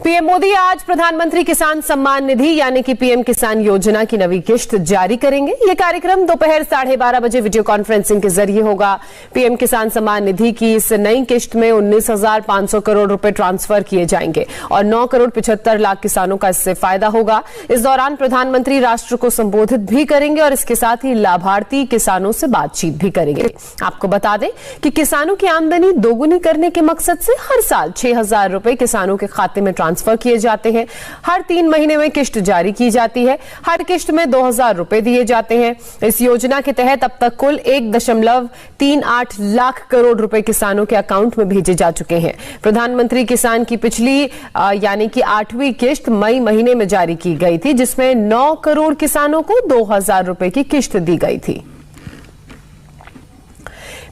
PM Modi आज प्रधानमंत्री किसान सम्मान निधि यानी कि पीएम किसान योजना की नवी किश्त जारी करेंगे। यह कार्यक्रम दोपहर 12:30 बजे वीडियो कॉन्फ्रेंसिंग के जरिए होगा। पीएम किसान सम्मान निधि की इस नई किश्त में 19,500 करोड़ रुपए ट्रांसफर किए जाएंगे और 9 करोड़ 75 लाख किसानों का इससे फायदा होगा। इस दौरान प्रधानमंत्री राष्ट्र को संबोधित भी करेंगे और इसके साथ ही लाभार्थी किसानों से बातचीत भी करेंगे। आपको बता दें कि किसानों की आमदनी दोगुनी करने के मकसद से हर साल 6,000 रुपए किसानों के खाते में ट्रांसफर किए जाते हैं। हर 3 महीने में किश्त जारी की जाती है। हर किश्त में 2,000 रुपए दिए जाते हैं। इस योजना के तहत अब तक कुल 1.38 लाख करोड़ रुपए किसानों के अकाउंट में भेजे जा चुके हैं। प्रधानमंत्री किसान की पिछली यानी कि 8वीं किश्त मई महीने में जारी की गई थी, जिसमें 9 करोड़ किसानों को 2,000 रुपए की किश्त दी गई थी।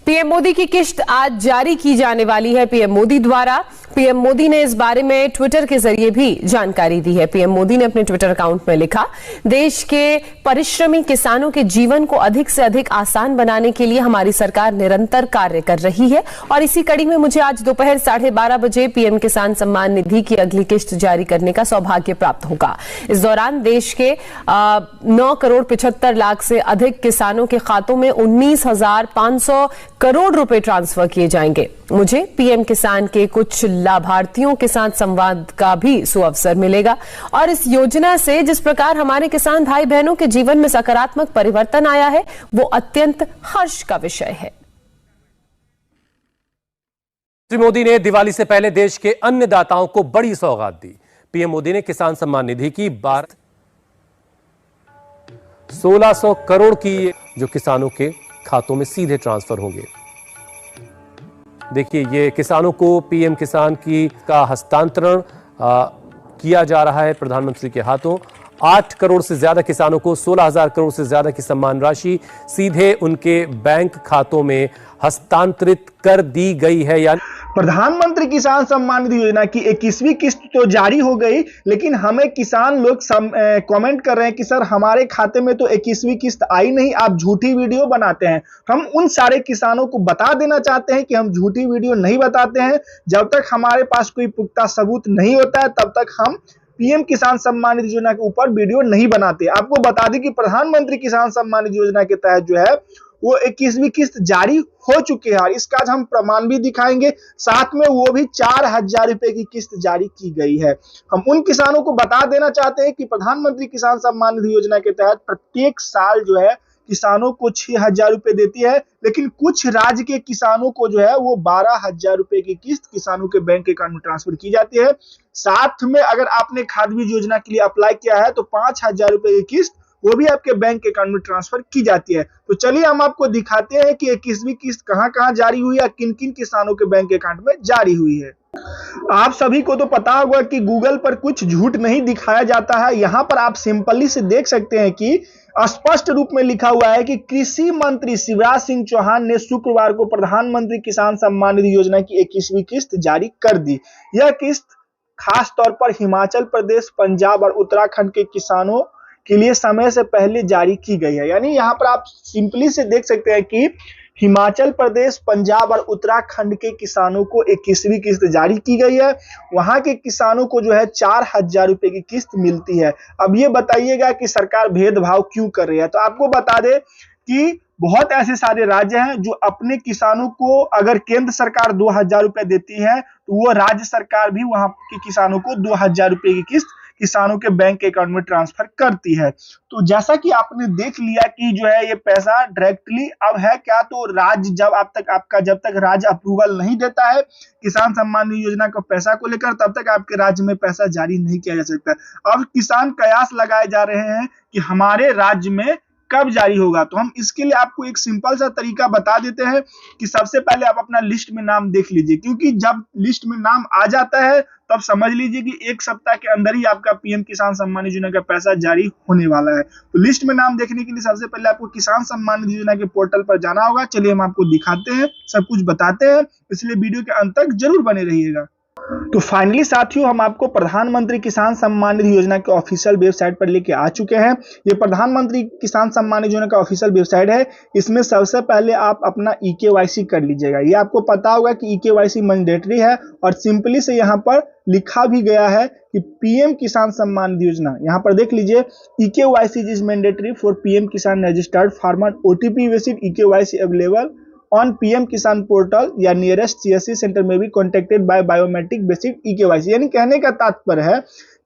पीएम मोदी की किश्त आज जारी की जाने वाली है पीएम मोदी द्वारा। पीएम मोदी ने इस बारे में ट्विटर के जरिए भी जानकारी दी है। पीएम मोदी ने अपने ट्विटर अकाउंट में लिखा, देश के परिश्रमी किसानों के जीवन को अधिक से अधिक आसान बनाने के लिए हमारी सरकार निरंतर कार्य कर रही है और इसी कड़ी में मुझे आज दोपहर 12:30 बजे पीएम किसान सम्मान निधि की अगली किश्त जारी करने का सौभाग्य प्राप्त होगा। इस दौरान देश के 9 करोड़ 75 लाख से अधिक किसानों के खातों में 19,500 करोड़ रुपए ट्रांसफर किए जाएंगे। मुझे पीएम किसान के कुछ लाभार्थियों के साथ संवाद का भी सुअवसर मिलेगा और इस योजना से जिस प्रकार हमारे किसान भाई बहनों के जीवन में सकारात्मक परिवर्तन आया है, वो अत्यंत हर्ष का विषय है। श्री मोदी ने दिवाली से पहले देश के अन्नदाताओं को बड़ी सौगात दी। पीएम मोदी ने किसान सम्मान निधि की 1,600 करोड़ की जो किसानों के खातों में सीधे ट्रांसफर होंगे। देखिए, ये किसानों को पीएम किसान का हस्तांतरण किया जा रहा है प्रधानमंत्री के हाथों। 8 करोड़ से ज्यादा किसानों को 16,000 करोड़ से ज्यादा की सम्मान राशि सीधे उनके बैंक खातों में हस्तांतरित कर दी गई है। यानी प्रधानमंत्री किसान सम्मान निधि योजना की 21वीं किस्त तो जारी हो गई, लेकिन हमें किसान लोग कमेंट कर रहे हैं कि सर हमारे खाते में तो 21वीं किस्त आई नहीं, आप झूठी वीडियो बनाते हैं। हम उन सारे किसानों को बता देना चाहते हैं कि हम झूठी वीडियो नहीं बताते हैं। जब तक हमारे पास कोई पुख्ता सबूत नहीं होता है, तब तक हम पीएम किसान सम्मान निधि योजना के ऊपर वीडियो नहीं बनाते। आपको बता दें कि प्रधानमंत्री किसान सम्मान निधि योजना के तहत जो है वो 21वीं किस्त जारी हो चुकी है और इसका हम प्रमाण भी दिखाएंगे। साथ में वो भी 4,000 रुपए की किस्त जारी की गई है। हम उन किसानों को बता देना चाहते हैं कि प्रधानमंत्री किसान सम्मान निधि योजना के तहत प्रत्येक साल जो है किसानों को 6,000 रुपए देती है, लेकिन कुछ राज्य के किसानों को जो है वो 12,000 रुपए की किस्त किसानों के बैंक अकाउंट में ट्रांसफर की जाती है। साथ में अगर आपने खाद बीज योजना के लिए अप्लाई किया है तो 5,000 रुपए की किस्त वो भी आपके बैंक अकाउंट में ट्रांसफर की जाती है। तो चलिए हम आपको दिखाते हैं कि 21वीं किस्त कहां-कहां जारी हुई है, किन-किन किसानों के बैंक अकाउंट में जारी हुई है। आप सभी को तो पता होगा कि गूगल पर कुछ झूठ नहीं दिखाया जाता है। यहाँ पर आप सिंपली से देख सकते हैं कि स्पष्ट रूप में लिखा हुआ है कि कृषि मंत्री शिवराज सिंह चौहान ने शुक्रवार को प्रधानमंत्री किसान सम्मान निधि योजना की 21वीं किस्त जारी कर दी। यह किस्त खास तौर पर हिमाचल प्रदेश, पंजाब और उत्तराखंड के किसानों के लिए समय से पहले जारी की गई है। यानी यहाँ पर आप सिंपली से देख सकते हैं कि हिमाचल प्रदेश, पंजाब और उत्तराखंड के किसानों को 21वीं किस्त जारी की गई है। वहां के किसानों को जो है 4,000 रुपए की किस्त मिलती है। अब ये बताइएगा कि सरकार भेदभाव क्यों कर रही है। तो आपको बता दें कि बहुत ऐसे सारे राज्य हैं जो अपने किसानों को अगर केंद्र सरकार 2,000 रुपए देती है तो वो राज्य सरकार भी वहां के किसानों को 2,000 रुपए की किस्त किसानों के बैंक अकाउंट में ट्रांसफर करती है। तो जैसा कि आपने देख लिया कि जो है ये पैसा डायरेक्टली अब है क्या, तो राज्य जब तक राज्य अप्रूवल नहीं देता है किसान सम्मान निधि योजना का पैसा को लेकर, तब तक आपके राज्य में पैसा जारी नहीं किया जा सकता। अब किसान कयास लगाए जा रहे हैं कि हमारे राज्य में कब जारी होगा। तो हम इसके लिए आपको एक सिंपल सा तरीका बता देते हैं कि सबसे पहले आप अपना लिस्ट में नाम देख लीजिए, क्योंकि जब लिस्ट में नाम आ जाता है तब समझ लीजिए कि 1 सप्ताह के अंदर ही आपका पीएम किसान सम्मान निधि योजना का पैसा जारी होने वाला है। तो लिस्ट में नाम देखने के लिए सबसे पहले आपको किसान सम्मान निधि योजना के पोर्टल पर जाना होगा। चलिए हम आपको दिखाते हैं, सब कुछ बताते हैं, इसलिए वीडियो के अंत तक जरूर बने रहिएगा। तो फाइनली साथियों, हम आपको प्रधानमंत्री किसान सम्मान निधि योजना के ऑफिशियल वेबसाइट पर लेके आ चुके हैं। ये प्रधानमंत्री किसान सम्मान निधि योजना का ऑफिशियल वेबसाइट है। इसमें सबसे पहले आप अपना EKYC कर लीजिएगा। ये आपको पता होगा कि EKYC मैंडेटरी है और सिंपली से यहाँ पर लिखा भी गया है कि PM किसान सम्मान निधि योजना, यहाँ पर देख लीजिए, EKYC is mandatory for PM किसान registered farmer, OTP based EKYC available on PM किसान पोर्टल या नियरेस्ट CSC सेंटर में भी contacted bye biometric basic EKYC। यानी कहने का तात्पर्य है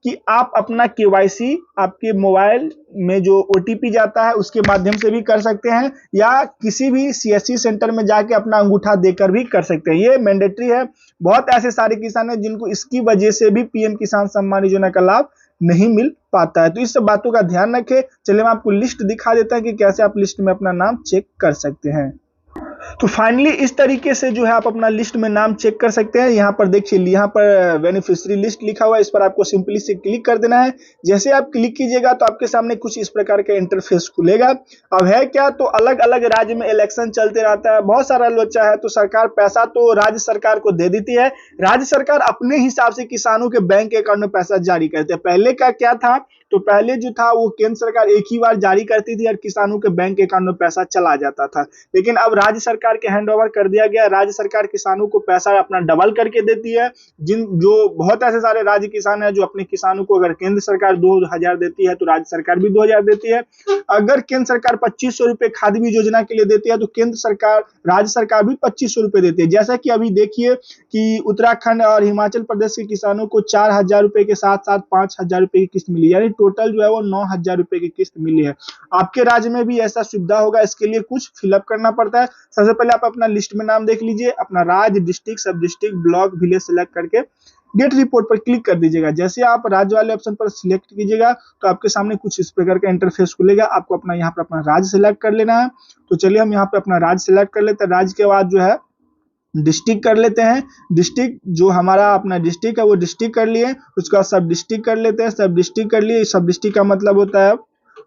कि आप अपना KYC आपके मोबाइल में जो OTP जाता है उसके माध्यम से भी कर सकते हैं या किसी भी CSC सेंटर में जाके अपना अंगूठा देकर भी कर सकते हैं। ये मैंडेटरी है। बहुत ऐसे सारे किसान हैं जिनको इसकी वजह से भी PM किसान सम्मान योजना का लाभ नहीं मिल पाता है। तो इस सब बातों का ध्यान रखें। चलिए हम आपको लिस्ट दिखा देते हैं कि कैसे आप लिस्ट में अपना नाम चेक कर सकते हैं। तो फाइनली इस तरीके से जो है आप अपना लिस्ट में नाम चेक कर सकते हैं। यहाँ पर देखिए, यहाँ पर बेनिफिशियरी लिस्ट लिखा हुआ है, इस पर आपको सिंपली से क्लिक कर देना है। जैसे आप क्लिक कीजिएगा तो आपके सामने कुछ इस प्रकार का इंटरफेस खुलेगा। अब है क्या, तो अलग अलग राज्य में इलेक्शन चलते रहता है, बहुत सारा लोचा है, तो सरकार पैसा तो राज्य सरकार को दे देती है। राज्य सरकार अपने हिसाब से किसानों के बैंक अकाउंट में पैसा जारी करते हैं। पहले का क्या था, तो पहले जो था वो केंद्र सरकार एक ही बार जारी करती थी और किसानों के बैंक अकाउंट में पैसा चला जाता था। लेकिन अब राज्य सरकार के हैंड ओवर कर दिया गया। राज्य सरकार किसानों को पैसा अपना डबल करके देती है। जो बहुत ऐसे सारे राज्य किसान हैं जो अपने किसानों को, अगर केंद्र सरकार 2000 देती है तो राज्य सरकार भी 2000 देती है। अगर केंद्र सरकार 2500 रुपए खाद बीज योजना के लिए देती है तो राज्य सरकार भी 2500 रुपए देती है। जैसा कि अभी देखिए कि उत्तराखंड और हिमाचल प्रदेश के किसानों को 4000 रुपए के साथ साथ 5000 रुपए की किस्त मिली, यानी टोटल जो है वो 9000 रुपए की किस्त मिली है। आपके राज्य में भी ऐसा सुविधा होगा। इसके लिए कुछ फिलअप करना पड़ता है। सबसे पहले आप अपना लिस्ट में नाम देख लीजिए, अपना राज्य, डिस्ट्रिक्ट, सब डिस्ट्रिक्ट, ब्लॉक, विलेज सेलेक्ट करके गेट रिपोर्ट पर क्लिक कर दीजिएगा। जैसे आप राज्य वाले ऑप्शन पर सिलेक्ट कीजिएगा तो आपके सामने कुछ इस प्रकार का इंटरफेस खुलेगा। आपको अपना यहाँ पर अपना राज्य सेलेक्ट कर लेना है। तो चलिए हम यहाँ पे अपना राज्य सेलेक्ट कर लेते हैं। राज्य के बाद जो है डिस्ट्रिक्ट कर लेते हैं। डिस्ट्रिक्ट जो हमारा अपना डिस्ट्रिक्ट है वो डिस्ट्रिक्ट कर लिए। उसके बाद सब डिस्ट्रिक्ट कर लेते हैं। सब डिस्ट्रिक्ट कर लिए। सब डिस्ट्रिक्ट का मतलब होता है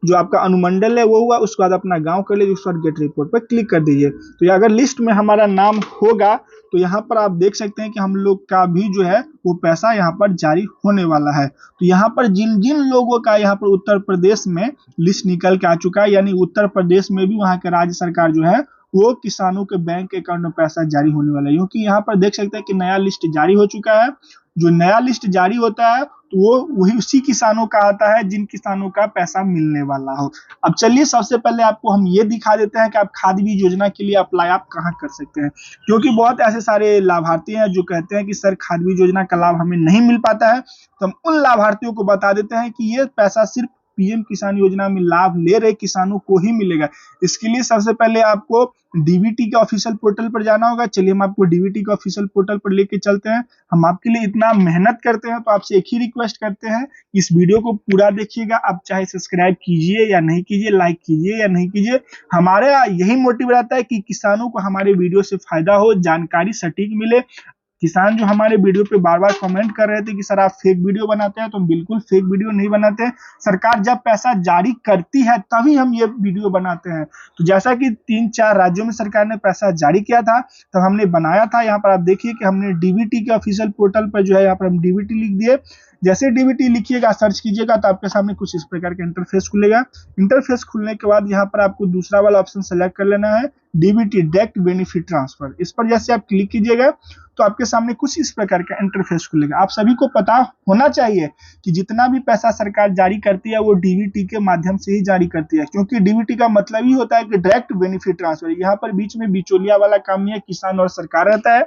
जो आपका अनुमंडल है वो हुआ। उसके बाद अपना गांव कर लीजिए। उसके बाद गेट रिपोर्ट पर क्लिक कर दीजिए। तो ये अगर लिस्ट में हमारा नाम होगा तो यहाँ पर आप देख सकते हैं कि हम लोग का भी जो है वो पैसा यहाँ पर जारी होने वाला है। तो यहाँ पर जिन जिन लोगों का यहाँ पर उत्तर प्रदेश में लिस्ट निकल के आ चुका है, यानी उत्तर प्रदेश में भी वहाँ के राज्य सरकार जो है वो किसानों के बैंक अकाउंट में पैसा जारी होने वाला है। क्योंकि यहाँ पर देख सकते हैं कि नया लिस्ट जारी हो चुका है। जो नया लिस्ट जारी होता है तो वो वही उसी किसानों का आता है जिन किसानों का पैसा मिलने वाला हो। अब चलिए सबसे पहले आपको हम ये दिखा देते हैं कि आप खाद बीज योजना के लिए अप्लाई आप कहाँ कर सकते हैं। क्योंकि बहुत ऐसे सारे लाभार्थी हैं जो कहते हैं कि सर खाद बीज योजना का लाभ हमें नहीं मिल पाता है। तो हम उन लाभार्थियों को बता देते हैं कि ये पैसा सिर्फ PM किसान योजना में लाभ ले रहे किसानों को ही मिलेगा। इसके लिए सबसे पहले आपको DBT के ऑफिशियल पोर्टल पर जाना होगा। चलिए हम आपको DBT के ऑफिशियल पोर्टल पर लेके चलते हैं। हम आपके लिए इतना मेहनत करते हैं तो आपसे एक ही रिक्वेस्ट करते हैं, इस वीडियो को पूरा देखिएगा। आप चाहे सब्सक्राइब कीजिए या नहीं कीजिए, लाइक कीजिए या नहीं कीजिए, हमारा यही मोटिव रहता है कि किसानों को हमारे वीडियो से फायदा हो, जानकारी सटीक मिले। किसान जो हमारे वीडियो पे बार बार कमेंट कर रहे थे कि सर आप फेक वीडियो बनाते हैं, तो हम बिल्कुल फेक वीडियो नहीं बनाते हैं। सरकार जब पैसा जारी करती है तभी हम ये वीडियो बनाते हैं। तो जैसा कि 3-4 राज्यों में सरकार ने पैसा जारी किया था तब हमने बनाया था। यहाँ पर आप देखिए कि हमने DBT के ऑफिशियल पोर्टल पर जो है यहाँ पर हम DBT लिख दिए। जैसे DBT लिखिएगा, सर्च कीजिएगा तो आपके सामने कुछ इस प्रकार का इंटरफेस खुलेगा। इंटरफेस खुलने के बाद यहाँ पर आपको दूसरा वाला ऑप्शन सेलेक्ट कर लेना है, DBT डायरेक्ट बेनिफिट ट्रांसफर। इस पर जैसे आप क्लिक कीजिएगा तो आपके सामने कुछ इस प्रकार का इंटरफेस खुलेगा। आप सभी को पता होना चाहिए कि जितना भी पैसा सरकार जारी करती है वो DBT के माध्यम से ही जारी करती है, क्योंकि DBT का मतलब ही होता है कि डायरेक्ट बेनिफिट ट्रांसफर। यहाँ पर बीच में बिचौलिया वाला काम नहीं है, किसान और सरकार रहता है।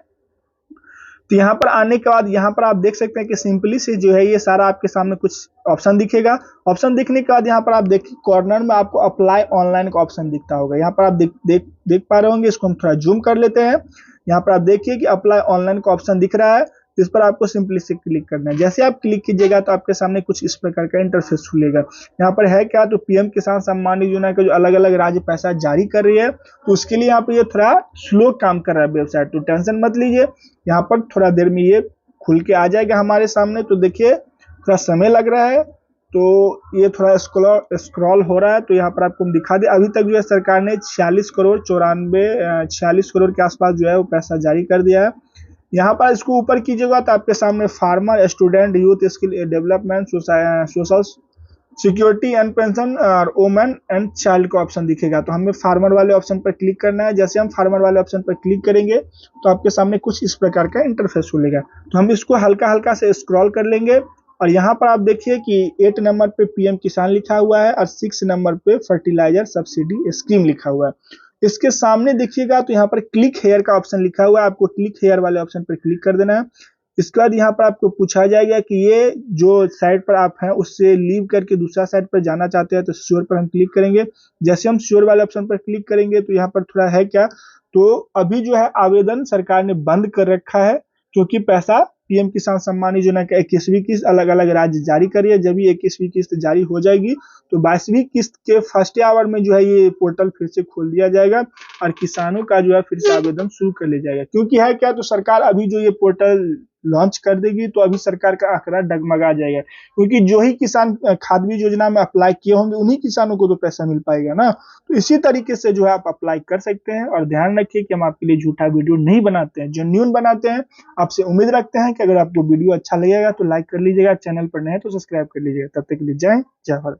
तो यहाँ पर आने के बाद यहाँ पर आप देख सकते हैं कि सिंपली से जो है ये सारा आपके सामने कुछ ऑप्शन दिखेगा। ऑप्शन दिखने के बाद यहाँ पर आप देखिए कॉर्नर में आपको अप्लाई ऑनलाइन का ऑप्शन दिखता होगा। यहाँ पर आप देख पा रहे होंगे। इसको हम थोड़ा जूम कर लेते हैं। यहाँ पर आप देखिए कि अप्लाई ऑनलाइन का ऑप्शन दिख रहा है। इस पर आपको सिंपली से क्लिक करना है। जैसे आप क्लिक कीजिएगा तो आपके सामने कुछ इस प्रकार का इंटरफेस खुलेगा। यहाँ पर है क्या, तो PM किसान सम्मान निधि योजना के जो अलग अलग राज्य पैसा जारी कर रही है तो उसके लिए यहाँ पर ये थोड़ा स्लो काम कर रहा है वेबसाइट। तो टेंशन मत लीजिए, यहाँ पर थोड़ा देर में ये खुल के आ जाएगा हमारे सामने। तो देखिए थोड़ा समय लग रहा है, तो ये थोड़ा स्क्रॉल हो रहा है। तो यहाँ पर आपको हम दिखा दें, अभी तक जो है सरकार ने 46 करोड़ के आसपास जो है वो पैसा जारी कर दिया है। यहाँ पर इसको ऊपर कीजिएगा तो आपके सामने farmer, student, youth skill development, social security and pension और वोमेन एंड चाइल्ड का ऑप्शन दिखेगा। तो हमें फार्मर वाले ऑप्शन पर क्लिक करना है। जैसे हम फार्मर वाले ऑप्शन पर क्लिक करेंगे तो आपके सामने कुछ इस प्रकार का इंटरफेस खुलेगा। तो हम इसको हल्का हल्का से स्क्रॉल कर लेंगे और यहाँ पर आप देखिए कि 8 नंबर पे पीएम किसान लिखा हुआ है और 6 नंबर पे फर्टिलाइजर सब्सिडी स्कीम लिखा हुआ है। इसके सामने देखिएगा तो यहाँ पर क्लिक हेयर का ऑप्शन लिखा हुआ है, आपको क्लिक हेयर वाले ऑप्शन पर क्लिक कर देना है। इसके बाद यहाँ पर आपको पूछा जाएगा कि ये जो साइट पर आप हैं उससे लीव करके दूसरा साइट पर जाना चाहते हैं, तो श्योर पर हम क्लिक करेंगे। जैसे हम श्योर वाले ऑप्शन पर क्लिक करेंगे तो यहाँ पर थोड़ा है क्या, तो अभी जो है आवेदन सरकार ने बंद कर रखा है क्योंकि पैसा पीएम किसान सम्मान योजना का 21वीं किस्त अलग अलग राज्य जारी करी है। जब ये 21वीं किस्त जारी हो जाएगी तो 22वीं किस्त के फर्स्ट आवर में जो है ये पोर्टल फिर से खोल दिया जाएगा और किसानों का जो है फिर से आवेदन शुरू कर लिया जाएगा। क्योंकि है क्या, तो सरकार अभी जो ये पोर्टल लॉन्च कर देगी तो अभी सरकार का आंकड़ा डगमगा जाएगा, क्योंकि जो ही किसान खाद बीज योजना में अप्लाई किए होंगे उन्हीं किसानों को तो पैसा मिल पाएगा ना। तो इसी तरीके से जो है आप अप्लाई कर सकते हैं। और ध्यान रखिए कि हम आपके लिए झूठा वीडियो नहीं बनाते हैं, जेन्युइन बनाते हैं। आपसे उम्मीद रखते हैं कि अगर आपको वीडियो अच्छा लगेगा तो लाइक कर लीजिएगा, चैनल पर नए हैं तो सब्सक्राइब कर लीजिएगा। तब तक के लिए जय हिंद, जय भारत।